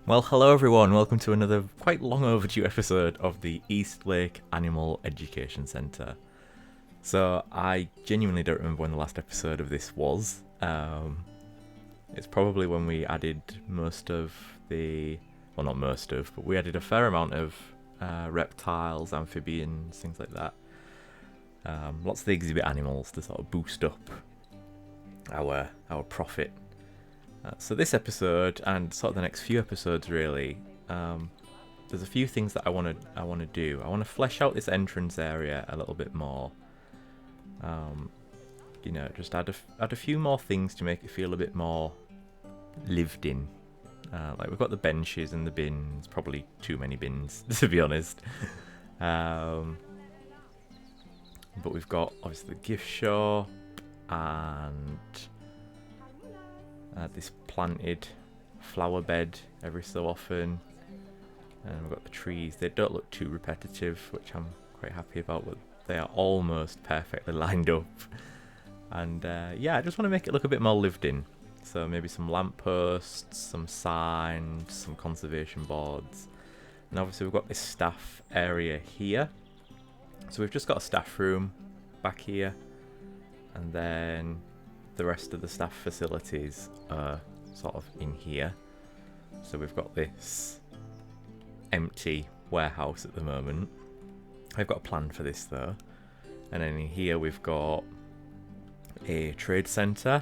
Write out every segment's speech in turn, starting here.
Well, hello everyone, welcome to another quite long overdue episode of the East Lake Animal Education Centre. So, I genuinely don't remember when the last episode of this was. It's probably when we added most of the... well, not most of, but we added a fair amount of reptiles, amphibians, things like that. Lots of the exhibit animals to sort of boost up our profit. So this episode and sort of the next few episodes really, there's a few things that I want to do. I want to flesh out this entrance area a little bit more. Just add a few more things to make it feel a bit more lived in. Like we've got the benches and the bins, probably too many bins to be honest. But we've got obviously the gift shop and this planted flower bed every so often, and we've got the trees. They don't look too repetitive, which I'm quite happy about, but they are almost perfectly lined up. And I just want to make it look a bit more lived in. So maybe some lampposts, some signs, some conservation boards, and obviously we've got this staff area here. So we've just got a staff room back here, and then the rest of the staff facilities are sort of in here. So we've got this empty warehouse at the moment. I've got a plan for this though. And then in here we've got a trade centre,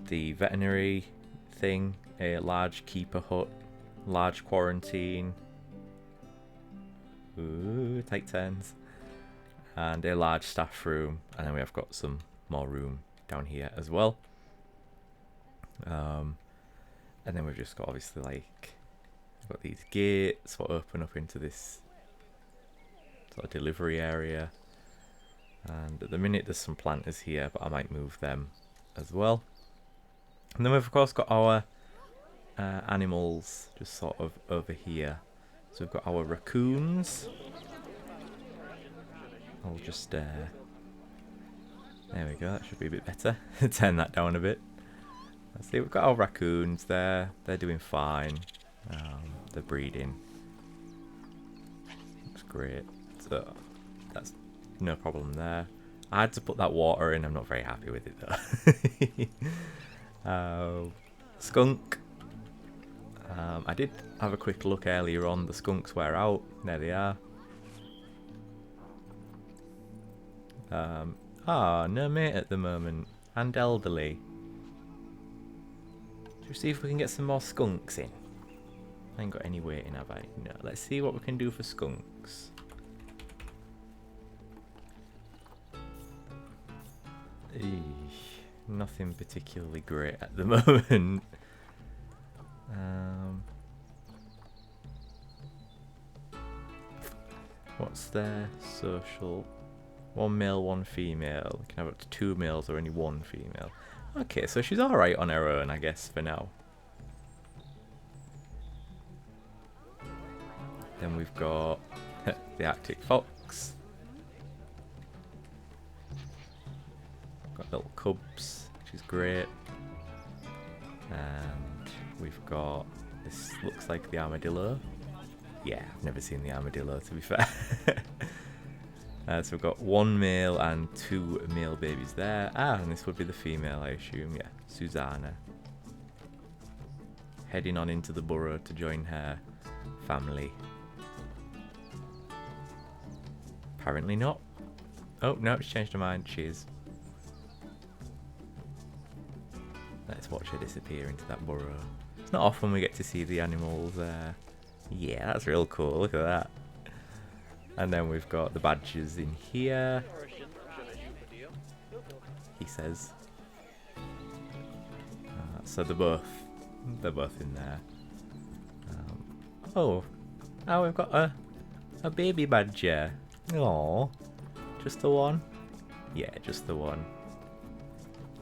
the veterinary thing, a large keeper hut, large quarantine, ooh, take turns, and a large staff room, and then we have got some more room down here as well. And then we've just got obviously like we've got these gates that open up into this sort of delivery area, and at the minute there's some planters here, but I might move them as well. And then we've of course got our animals just sort of over here. So we've got our raccoons. I'll just there we go, that should be a bit better. Turn that down a bit. Let's see, we've got our raccoons there. They're doing fine. They're breeding. Looks great. So that's no problem there. I had to put that water in. I'm not very happy with it though. Skunk. I did have a quick look earlier on. The skunks were out. There they are. No mate at the moment, and elderly. Should we see if we can get some more skunks in? I ain't got any waiting, have I? No. Let's see what we can do for skunks. Nothing particularly great at the moment. What's their social? 1 male, 1 female. You can have up to 2 males or only 1 female. Okay, so she's alright on her own, I guess, for now. Then we've got the Arctic fox. Got little cubs, which is great. And we've got, this looks like the armadillo. Yeah, I've never seen the armadillo, to be fair. So we've got 1 male and 2 male babies there. And this would be the female, I assume. Yeah, Susanna. Heading on into the burrow to join her family. Apparently not. Oh, no, it's changed her mind. She is. Let's watch her disappear into that burrow. It's not often we get to see the animals. Yeah, that's real cool. Look at that. And then we've got the badgers in here. He says. So they're both in there. We've got a baby badger. Aww. Just the one? Yeah, just the one.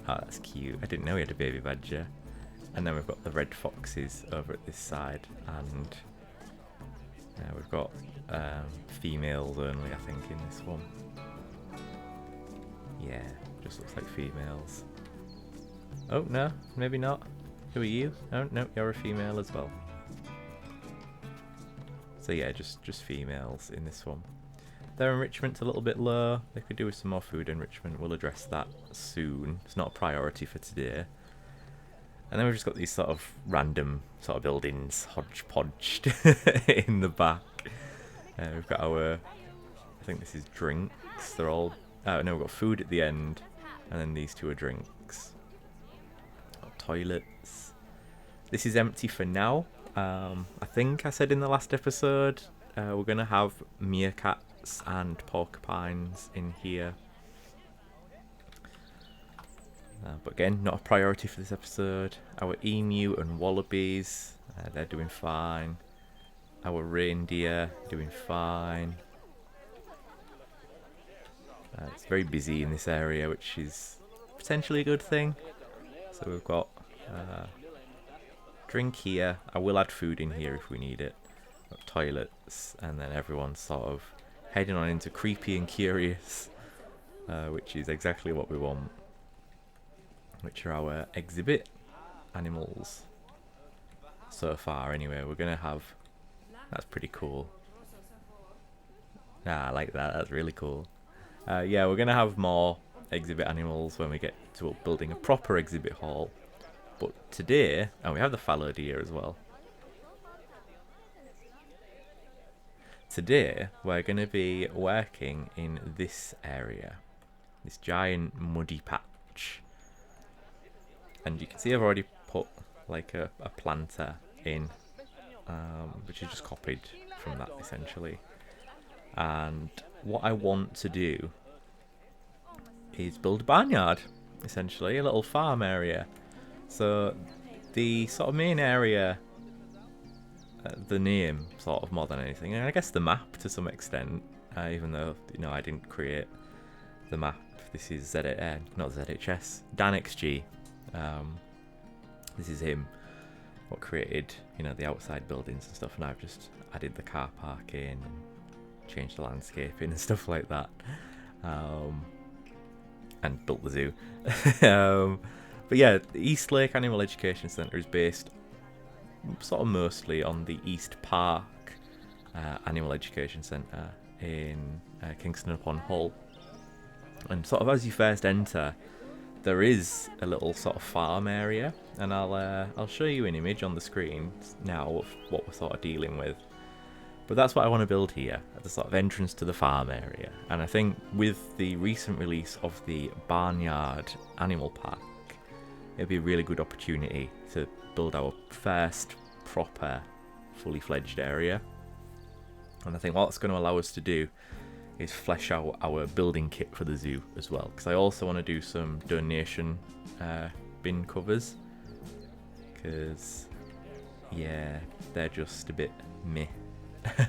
Oh, that's cute. I didn't know we had a baby badger. And then we've got the red foxes over at this side, and we've got females only, I think, in this one. Yeah, just looks like females. Oh, no, maybe not. Who are you? Oh, no, you're a female as well. So yeah, just females in this one. Their enrichment's a little bit low. They could do with some more food enrichment. We'll address that soon. It's not a priority for today. And then we've just got these sort of random sort of buildings hodgepodged in the back. We've got our, I think this is drinks. They're all, no, we've got food at the end. And then these two are drinks. Got toilets. This is empty for now. I think I said in the last episode, we're going to have meerkats and porcupines in here. But again, not a priority for this episode. Our emu and wallabies, they're doing fine. Our reindeer, doing fine. It's very busy in this area, which is potentially a good thing. So we've got drink here. I will add food in here if we need it. Got toilets, and then everyone's sort of heading on into creepy and curious, which is exactly what we want. Which are our exhibit animals. So far, anyway, we're gonna have. That's pretty cool. I like that. That's really cool. Yeah, we're gonna have more exhibit animals when we get to building a proper exhibit hall. But today, and we have the fallow deer as well. Today, we're going to be working in this area. This giant muddy patch. And you can see I've already put like a planter in, which is just copied from that essentially. And what I want to do is build a barnyard, essentially, a little farm area. So the sort of main area, the name sort of more than anything, and I guess the map to some extent, even though I didn't create the map. This is not ZHS, DanXG. This is him what created the outside buildings and stuff, and I've just added the car park in and changed the landscaping and stuff like that, and built the zoo. But yeah, the East Lake Animal Education Centre is based sort of mostly on the East Park Animal Education Centre in Kingston upon Hull. And sort of as you first enter, there is a little sort of farm area, and I'll show you an image on the screen now of what we're sort of dealing with. But that's what I want to build here, at the sort of entrance to the farm area. And I think with the recent release of the Barnyard Animal Park, it'd be a really good opportunity to build our first proper, fully fledged area. And I think what it's going to allow us to do is flesh out our building kit for the zoo as well. Because I also want to do some donation bin covers. Because, yeah, they're just a bit meh.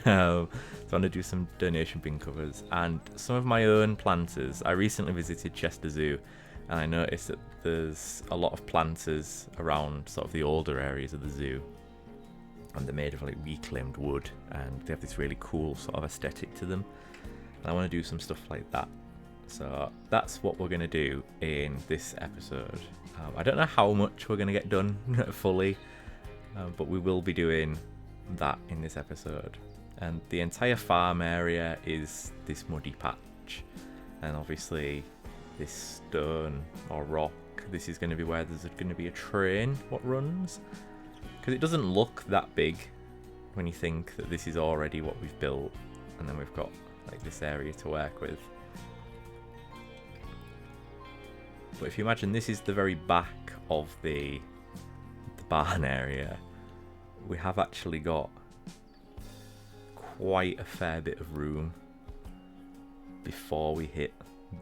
So I want to do some donation bin covers. And some of my own planters. I recently visited Chester Zoo, and I noticed that there's a lot of planters around sort of the older areas of the zoo, and they're made of like reclaimed wood, and they have this really cool sort of aesthetic to them, and I want to do some stuff like that. So that's what we're going to do in this episode. I don't know how much we're going to get done fully, but we will be doing that in this episode. And the entire farm area is this muddy patch, and obviously this stone or rock, this is going to be where there's going to be a train what runs, because it doesn't look that big when you think that this is already what we've built, and then we've got like this area to work with. But if you imagine this is the very back of the barn area, we have actually got quite a fair bit of room before we hit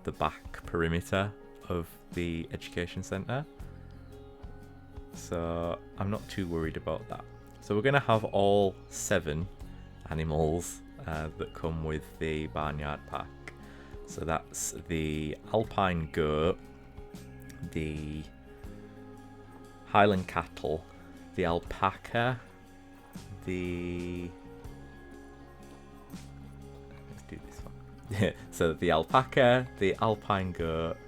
the back perimeter of the education centre. So I'm not too worried about that. So we're going to have all 7 animals that come with the barnyard pack. So that's the alpine goat, the Highland cattle, the alpaca, let's do this one. So the alpaca, the alpine goat,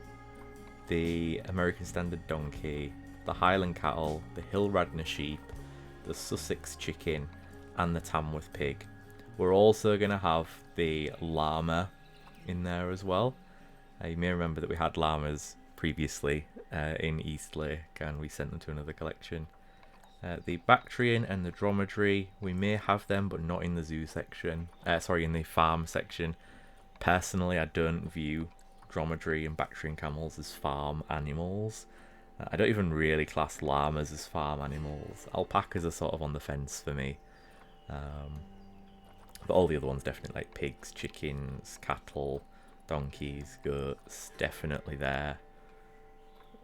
the American standard donkey, the Highland cattle, the Hill Radnor sheep, the Sussex chicken, and the Tamworth pig. We're also going to have the llama in there as well. You may remember that we had llamas previously in East Lake, and we sent them to another collection. The Bactrian and the dromedary, we may have them, but not in the zoo section. Sorry, in the farm section. Personally, I don't view dromedary and Bactrian camels as farm animals. I don't even really class llamas as farm animals. Alpacas are sort of on the fence for me. But all the other ones definitely, like pigs, chickens, cattle, donkeys, goats, definitely there.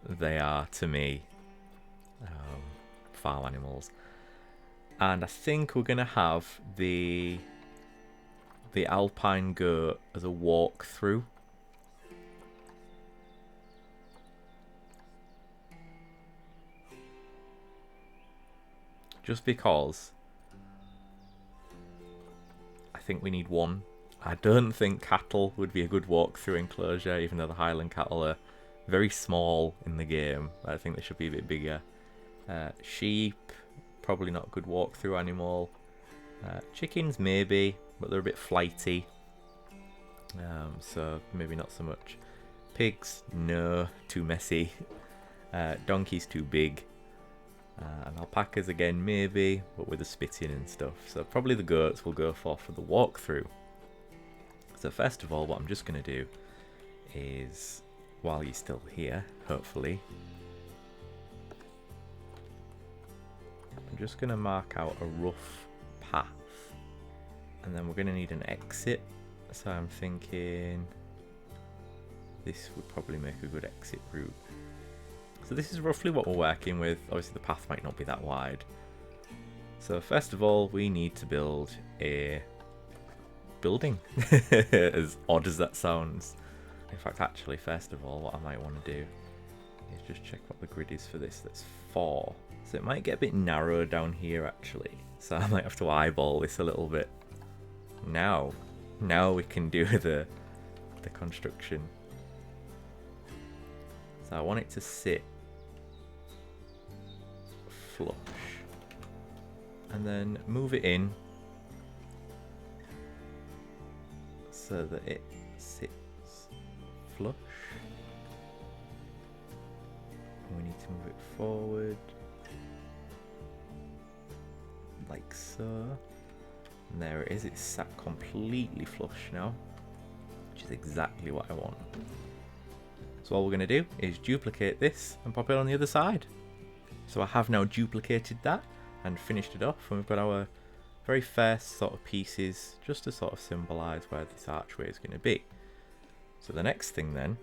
They are, to me, farm animals. And I think we're going to have the alpine goat as a walkthrough. Just because I think we need one. I don't think cattle would be a good walkthrough enclosure, even though the Highland cattle are very small in the game. I think they should be a bit bigger. Sheep, probably not a good walkthrough animal. Chickens, maybe, but they're a bit flighty. So maybe not so much. Pigs, no, too messy. Donkeys, too big. And alpacas again, maybe, but with the spitting and stuff. So probably the goats will go for the walkthrough. So first of all, what I'm just going to do is, while you're still here, hopefully, I'm just going to mark out a rough path. And then we're going to need an exit. So I'm thinking this would probably make a good exit route. So this is roughly what we're working with. Obviously the path might not be that wide. So first of all, we need to build a building. As odd as that sounds. In fact, actually, first of all, what I might want to do is just check what the grid is for this. That's 4. So it might get a bit narrow down here, actually. So I might have to eyeball this a little bit. Now we can do the construction. So I want it to sit flush. And then move it in so that it sits flush. And we need to move it forward like so. And there it is, it's sat completely flush now, which is exactly what I want. So all we're going to do is duplicate this and pop it on the other side. So I have now duplicated that and finished it off, and we've got our very first sort of pieces just to sort of symbolise where this archway is going to be. So the next thing then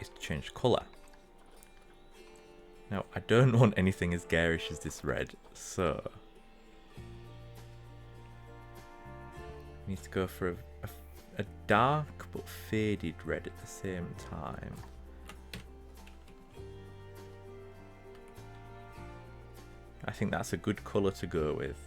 is to change colour. Now I don't want anything as garish as this red, so we need to go for a dark but faded red at the same time. I think that's a good colour to go with.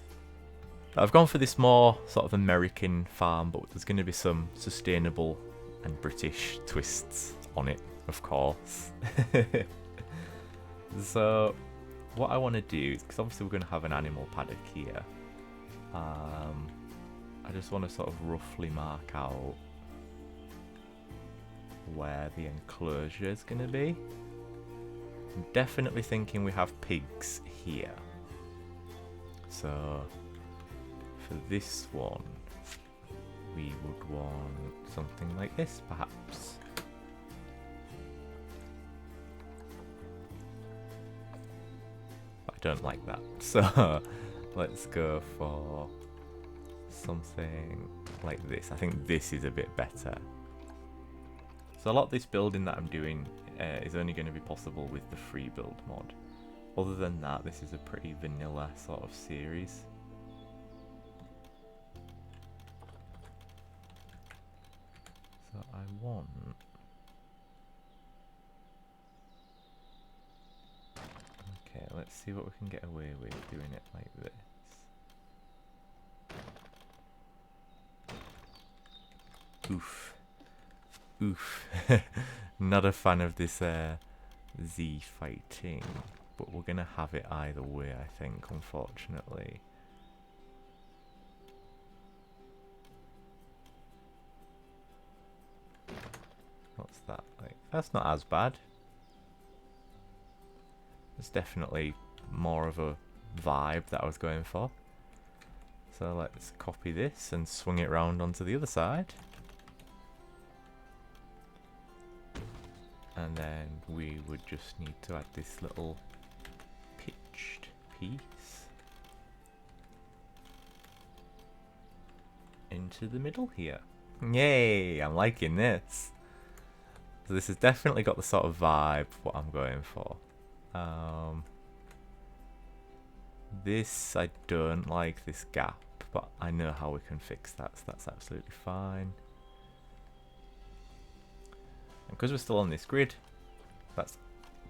I've gone for this more sort of American farm, but there's going to be some sustainable and British twists on it, of course. So what I want to do is, because obviously we're going to have an animal paddock here, I just want to sort of roughly mark out where the enclosure is going to be. I'm definitely thinking we have pigs here. So for this one, we would want something like this, perhaps. But I don't like that, so let's go for something like this. I think this is a bit better. So a lot of this building that I'm doing is only going to be possible with the free build mod. Other than that, this is a pretty vanilla sort of series. So I want... Okay, let's see what we can get away with doing it like this. Oof. Oof. Not a fan of this Z fighting, but we're going to have it either way, I think, unfortunately. What's that like? That's not as bad. It's definitely more of a vibe that I was going for. So let's copy this and swing it around onto the other side. And then we would just need to add this little pitched piece into the middle here. Yay! I'm liking this. So this has definitely got the sort of vibe what I'm going for. This, I don't like this gap, but I know how we can fix that, so that's absolutely fine. And because we're still on this grid, that's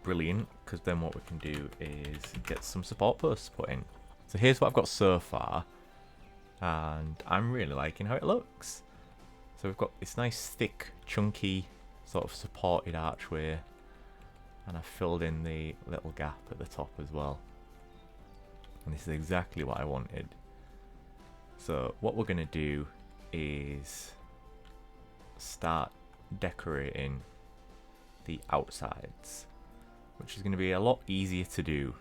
brilliant, because then what we can do is get some support posts put in. So here's what I've got so far, and I'm really liking how it looks. So we've got this nice thick, chunky, sort of supported archway, and I've filled in the little gap at the top as well. And this is exactly what I wanted. So what we're going to do is start decorating the outsides, which is going to be a lot easier to do,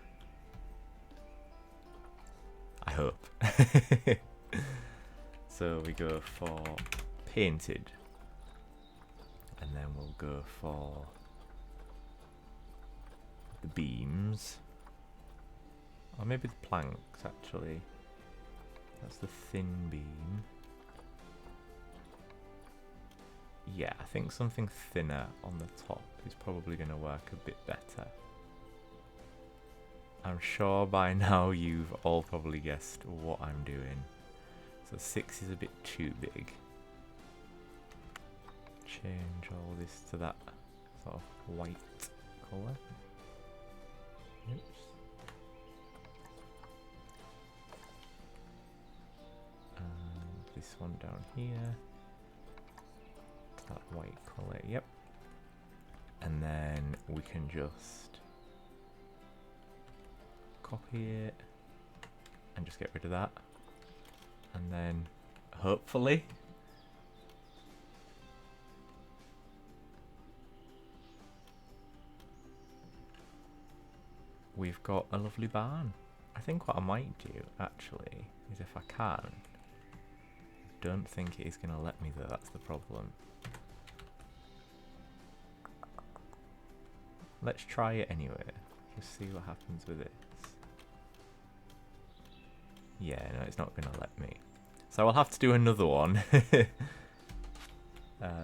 I hope. So we go for painted, and then we'll go for the beams, or maybe the planks actually. That's the thin beam. Yeah, I think something thinner on the top is probably going to work a bit better. I'm sure by now you've all probably guessed what I'm doing. So 6 is a bit too big. Change all this to that sort of white colour. Oops. And this one down here. That white colour, yep. And then we can just copy it and just get rid of that. And then hopefully we've got a lovely barn. I think what I might do actually is, if I can, I don't think it is going to let me though, that's the problem. Let's try it anyway. Just see what happens with this. Yeah, no, it's not going to let me. So I'll have to do another one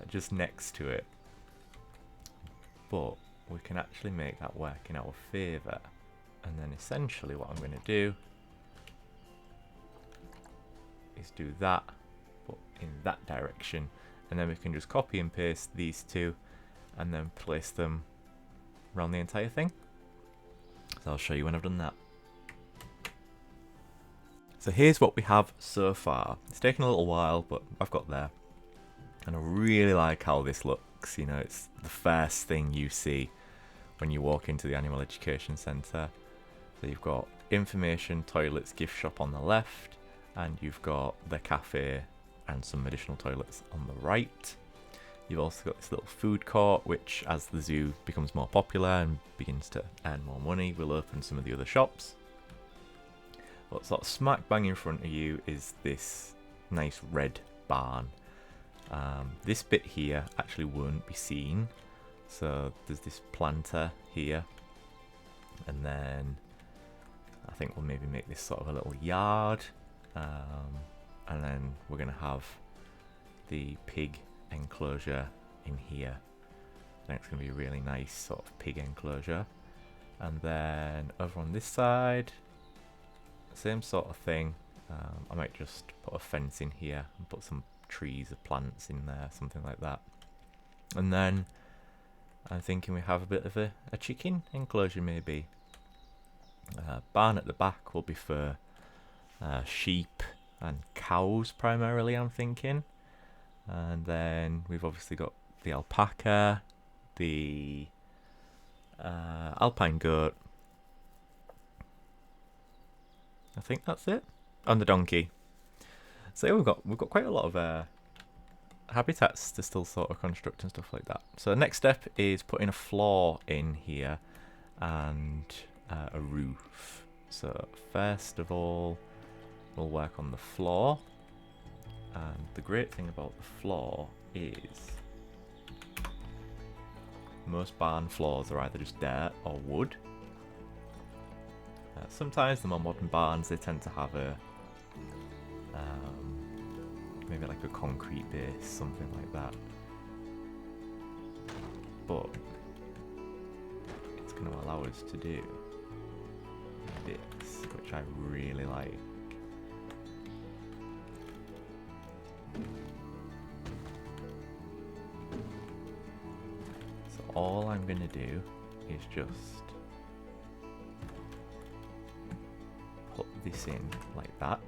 just next to it. But we can actually make that work in our favour. And then essentially what I'm going to do is do that, but in that direction. And then we can just copy and paste these two and then place them around the entire thing. So I'll show you when I've done that. So here's what we have so far. It's taken a little while, but I've got there. And I really like how this looks. You know, it's the first thing you see when you walk into the Animal Education Centre. So you've got information, toilets, gift shop on the left, and you've got the cafe and some additional toilets on the right. You've also got this little food court, which as the zoo becomes more popular and begins to earn more money, will open some of the other shops. But sort of smack bang in front of you is this nice red barn. This bit here actually won't be seen. So there's this planter here. And then I think we'll maybe make this sort of a little yard. And then we're going to have the pig enclosure in here. I think it's going to be a really nice sort of pig enclosure. And then over on this side, same sort of thing. I might just put a fence in here and put some trees or plants in there, something like that. And then I'm thinking we have a bit of a chicken enclosure maybe. Barn at the back will be for sheep and cows primarily, I'm thinking. And then we've obviously got the alpaca, the alpine goat. I think that's it. And the donkey. So yeah, we've got quite a lot of habitats to still sort of construct and stuff like that. So the next step is putting a floor in here and a roof. So first of all, we'll work on the floor. And the great thing about the floor is most barn floors are either just dirt or wood. Sometimes the more modern barns, they tend to have a maybe like a concrete base, something like that. But it's going to allow us to do this, which I really like. So all I'm going to do is just put this in like that,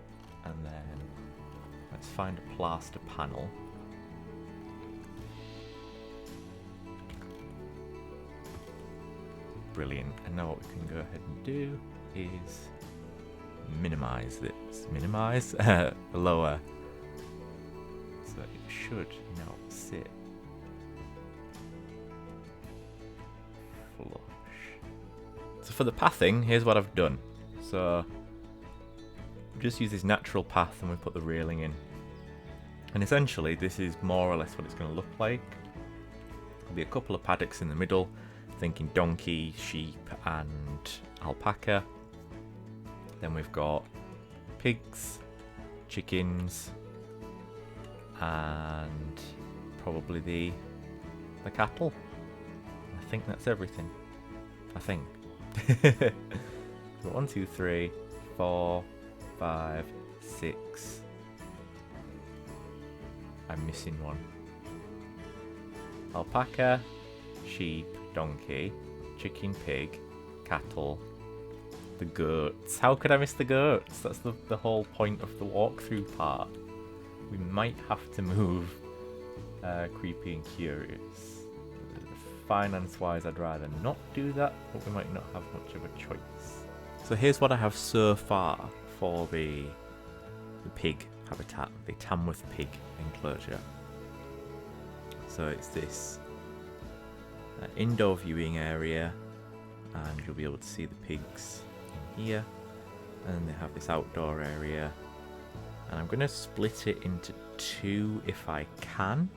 and then let's find a plaster panel. Brilliant. And now what we can go ahead and do is minimize this. Minimize? Lower. So it should now sit flush. So for the pathing, here's what I've done. So just use this natural path and we put the railing in. And essentially this is more or less what it's going to look like. There'll be a couple of paddocks in the middle, thinking donkey, sheep and alpaca. Then we've got pigs, chickens, and probably the cattle. I think that's everything. I think. So 1, 2, 3, 4, 5, 6. I'm missing one. Alpaca, sheep, donkey, chicken, pig, cattle, the goats. How could I miss the goats? That's the whole point of the walkthrough part. We might have to move Creepy and Curious. Finance-wise, I'd rather not do that, but we might not have much of a choice. So here's what I have so far for the pig habitat, the Tamworth Pig enclosure. So it's this indoor viewing area, and you'll be able to see the pigs in here, and they have this outdoor area, and I'm going to split it into 2 if I can.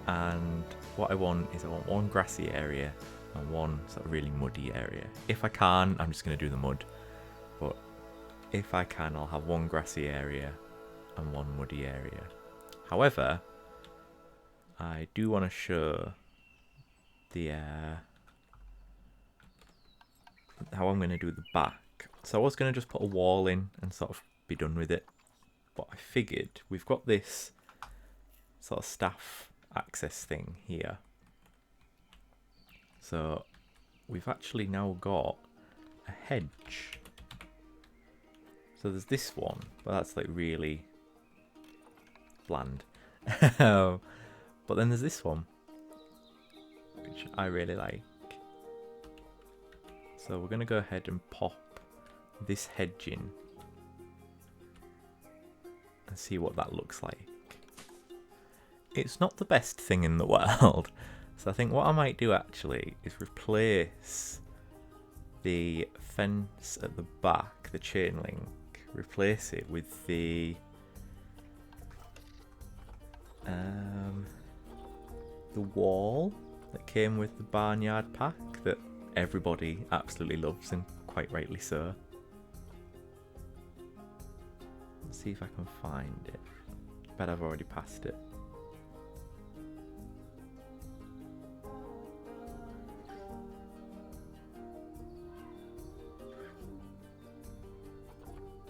And what I want is one grassy area and one sort of really muddy area. If I can, I'm just going to do the mud, but if I can, I'll have one grassy area and one muddy area. However, I do want to show the how I'm going to do the back. So I was going to just put a wall in and sort of be done with it, but I figured we've got this sort of staff access thing here. So we've actually now got a hedge. So there's this one, but that's like really bland. But then there's this one, which I really like. So we're going to go ahead and pop this hedge in and see what that looks like. It's not the best thing in the world. So I think what I might do actually is replace the fence at the back, the chain link, replace it with the wall that came with the barnyard pack that everybody absolutely loves, and quite rightly so. Let's see if I can find it. Bet I've already passed it.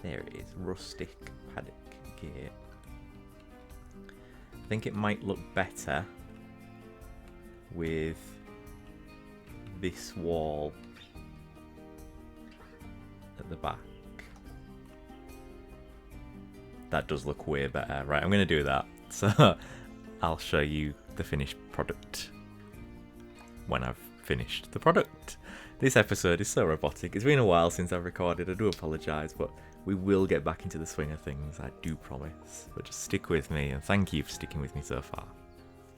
There it is, rustic paddock gate. I think it might look better with this wall at the back. That does look way better. Right, I'm going to do that. So I'll show you the finished product when I've finished the product. This episode is so robotic. It's been a while since I've recorded. I do apologise, but we will get back into the swing of things. I do promise. But just stick with me, and thank you for sticking with me so far.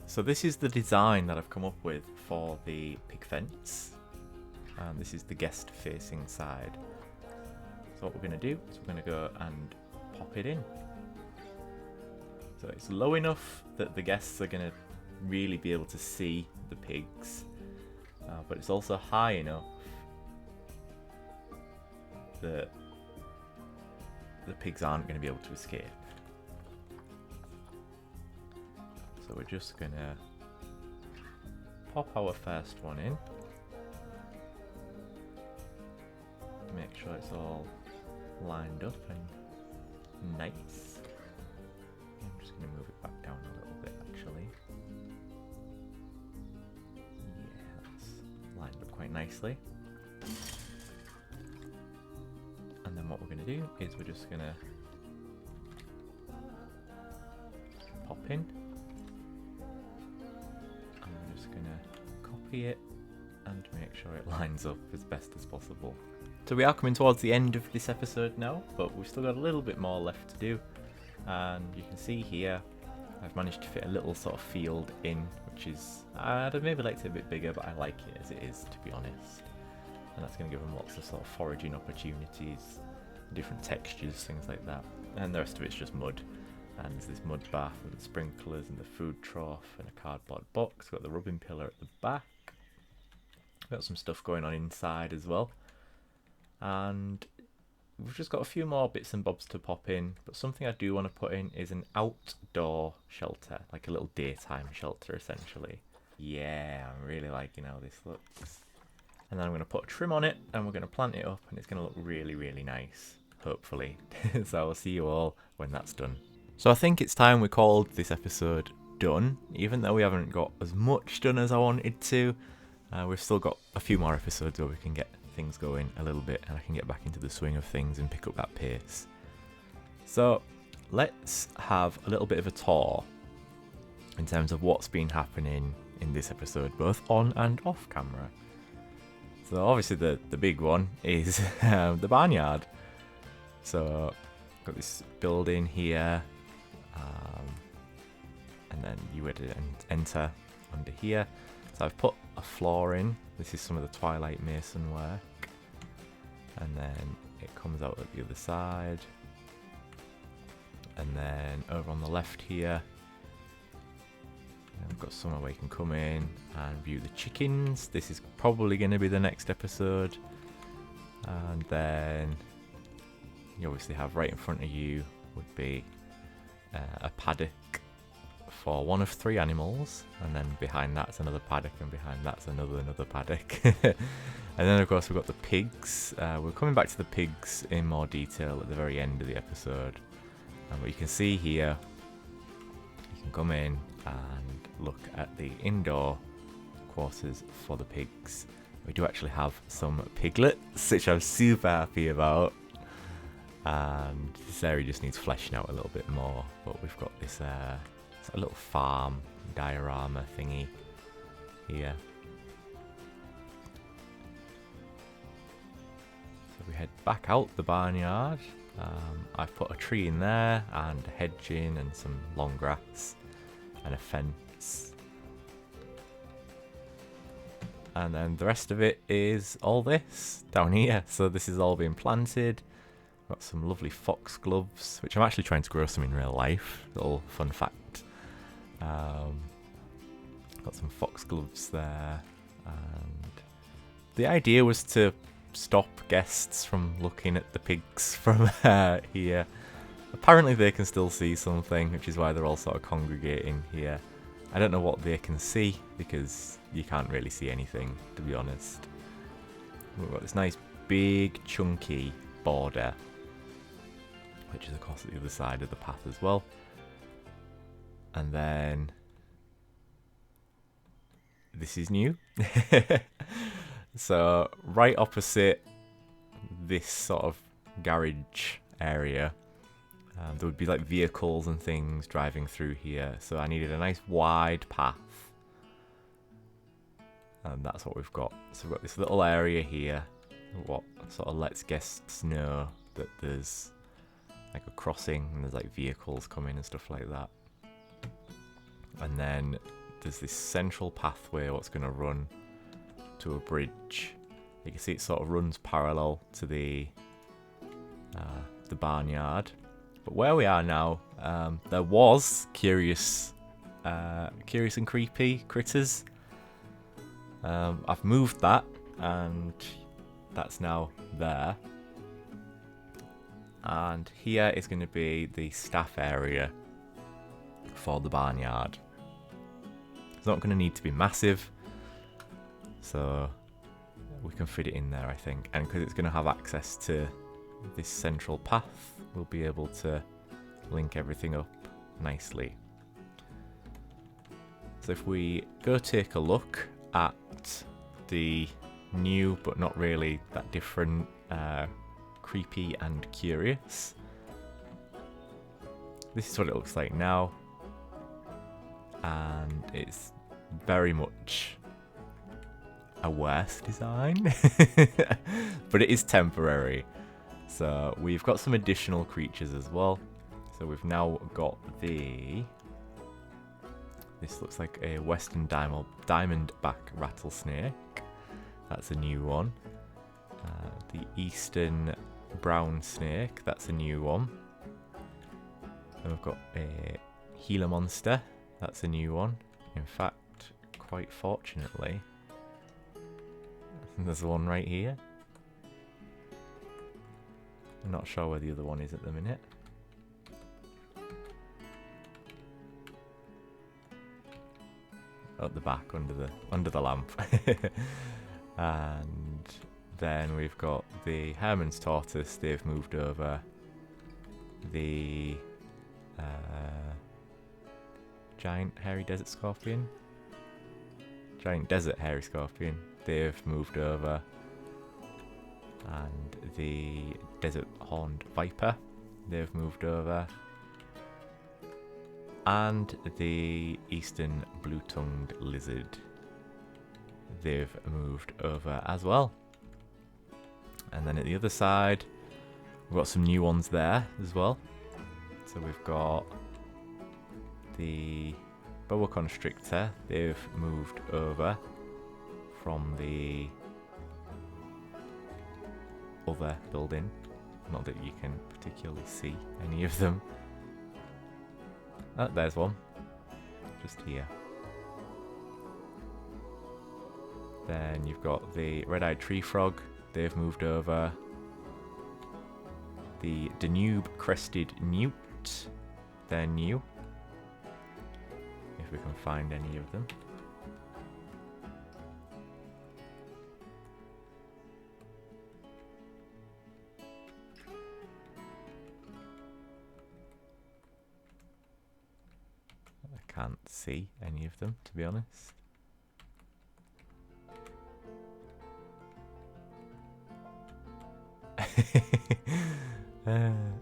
So this is the design that I've come up with for the pig fence. And this is the guest-facing side. So what we're going to do is we're going to go and pop it in. So it's low enough that the guests are going to really be able to see the pigs, but it's also high enough that the pigs aren't going to be able to escape. So we're just going to pop our first one in. Make sure it's all lined up and nice. I'm just going to move it back down a little bit actually. Yeah, that's lined up quite nicely. And then what we're going to do is we're just going to pop in. And we're just going to copy it and make sure it lines up as best as possible. So we are coming towards the end of this episode now, but we've still got a little bit more left to do. And you can see here, I've managed to fit a little sort of field in, which is, I'd maybe liked it a bit bigger, but I like it as it is, to be honest. And that's going to give them lots of sort of foraging opportunities, different textures, things like that. And the rest of it's just mud. And there's this mud bath and the sprinklers and the food trough and a cardboard box. Got the rubbing pillar at the back. Got some stuff going on inside as well. And we've just got a few more bits and bobs to pop in, but something I do want to put in is an outdoor shelter, like a little daytime shelter essentially. Yeah, I'm really liking how this looks. And then I'm going to put a trim on it and we're going to plant it up and it's going to look really, really nice, hopefully. So I'll see you all when that's done. So I think it's time we called this episode done, even though we haven't got as much done as I wanted to. We've still got a few more episodes where we can get things going a little bit and I can get back into the swing of things and pick up that pace. So let's have a little bit of a tour in terms of what's been happening in this episode, both on and off camera. So obviously the big one is the barnyard. So got this building here, and then you would enter under here. So I've put a floor in. This is some of the Twilight Mason work. And then it comes out at the other side. And then over on the left here, we've got somewhere where you can come in and view the chickens. This is probably going to be the next episode. And then you obviously have right in front of you would be a paddock for one of 3 animals, and then behind that's another paddock, and behind that's another paddock. And then of course we've got the pigs. We're coming back to the pigs in more detail at the very end of the episode. But you can see here, you can come in and look at the indoor quarters for the pigs. We do actually have some piglets, which I'm super happy about. And this area just needs fleshing out a little bit more, but we've got this a little farm diorama thingy here. So we head back out the barnyard. I've put a tree in there and a hedge in and some long grass and a fence. And then the rest of it is all this down here. So this is all being planted. Got some lovely foxgloves, which I'm actually trying to grow some in real life. Little fun fact. Got some foxgloves there, and the idea was to stop guests from looking at the pigs from here. Apparently they can still see something, which is why they're all sort of congregating here. I don't know what they can see, because you can't really see anything, to be honest. We've got this nice big chunky border, which is of course at the other side of the path as well. And then this is new. So right opposite this sort of garage area, there would be like vehicles and things driving through here. So I needed a nice wide path. And that's what we've got. So we've got this little area here, what sort of lets guests know that there's like a crossing and there's like vehicles coming and stuff like that. And then there's this central pathway what's going to run to a bridge. You can see it sort of runs parallel to the barnyard. But where we are now, there was curious and creepy critters. I've moved that, and that's now there. And here is going to be the staff area for the barnyard. It's not going to need to be massive, so we can fit it in there, I think. And because it's going to have access to this central path, we'll be able to link everything up nicely. So if we go take a look at the new but not really that different creepy and curious, this is what it looks like now, and it's very much a worse design but it is temporary. So we've got some additional creatures as well. So we've now got this looks like a western diamondback rattlesnake. That's a new one. The eastern brown snake. That's a new one. And we've got a Gila monster. That's a new one. In fact, quite fortunately, there's one right here. I'm not sure where the other one is at the minute. At the back, under the lamp. And then we've got the Herman's tortoise. They've moved over. The giant hairy desert scorpion. Giant desert hairy scorpion. They've moved over. And the desert horned viper. They've moved over. And the eastern blue-tongued lizard. They've moved over as well. And then at the other side, we've got some new ones there as well. So we've got the boa constrictor. They've moved over from the other building. Not that you can particularly see any of them. Oh, there's one. Just here. Then you've got the red-eyed tree frog. They've moved over. The Danube crested newt. They're new. If we can find any of them. I can't see any of them, to be honest.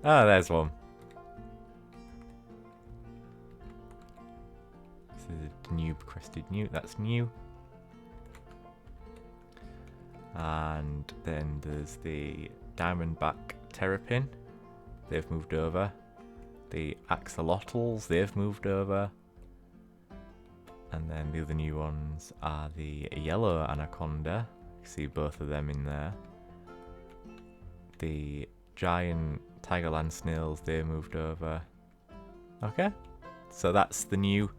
Oh, there's one. This is a Danube crested newt. That's new. And then there's the diamondback terrapin. They've moved over. The axolotls. They've moved over. And then the other new ones are the yellow anaconda. You can see both of them in there. The giant tiger land snails, they moved over. Okay, so that's the new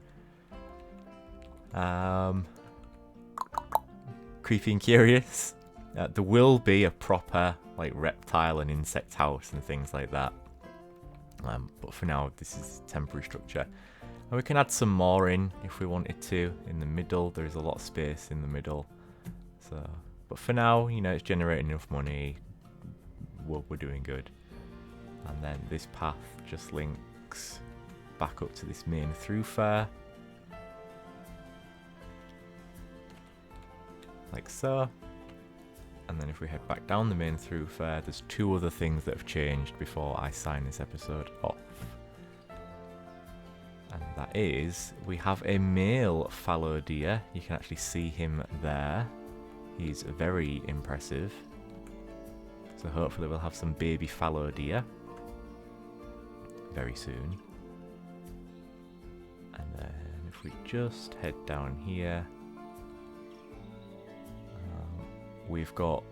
creepy and curious. There will be a proper like reptile and insect house and things like that. But for now, this is temporary structure. And we can add some more in if we wanted to. In the middle, there is a lot of space in the middle. So, but for now, you know, it's generating enough money. We're doing good. And then this path just links back up to this main thoroughfare. Like so. And then if we head back down the main thoroughfare, there's two other things that have changed before I sign this episode off. And that is, we have a male fallow deer. You can actually see him there. He's very impressive. So hopefully we'll have some baby fallow deer very soon. And then if we just head down here, we've got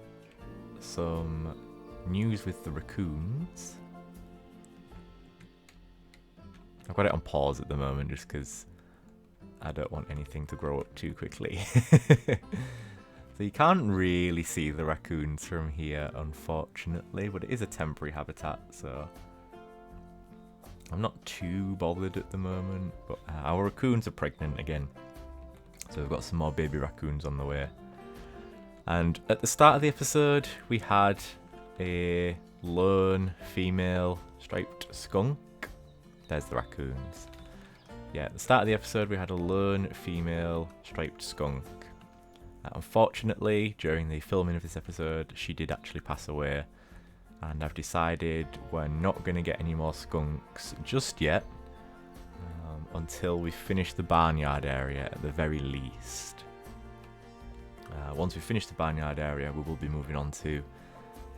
some news with the raccoons. I've got it on pause at the moment just because I don't want anything to grow up too quickly. So you can't really see the raccoons from here, unfortunately, but it is a temporary habitat, so I'm not too bothered at the moment. But our raccoons are pregnant again, so we've got some more baby raccoons on the way. And at the start of the episode, we had a lone female striped skunk. There's the raccoons. Yeah, at the start of the episode, we had a lone female striped skunk. Unfortunately, during the filming of this episode, she did actually pass away. And I've decided we're not going to get any more skunks just yet. Until we finish the barnyard area at the very least. Once we finish the barnyard area, we will be moving on to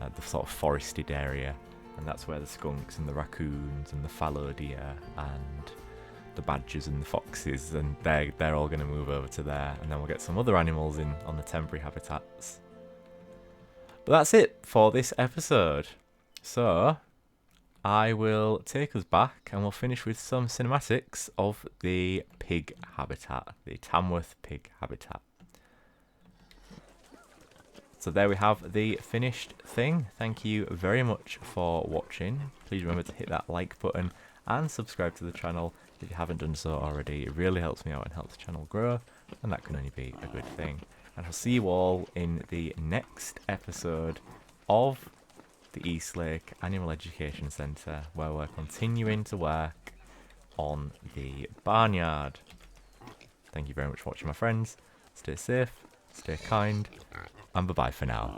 the sort of forested area. And that's where the skunks and the raccoons and the fallow deer and the badgers and the foxes, and they're all going to move over to there, and then we'll get some other animals in on the temporary habitats. But that's it for this episode. So I will take us back and we'll finish with some cinematics of the pig habitat, the Tamworth pig habitat. So there we have the finished thing. Thank you very much for watching. Please remember to hit that like button and subscribe to the channel if you haven't done so already. It really helps me out and helps the channel grow, and that can only be a good thing. And I'll see you all in the next episode of the East Lake Animal Education Centre, where we're continuing to work on the barnyard. Thank you very much for watching, my friends. Stay safe, stay kind, and bye-bye for now.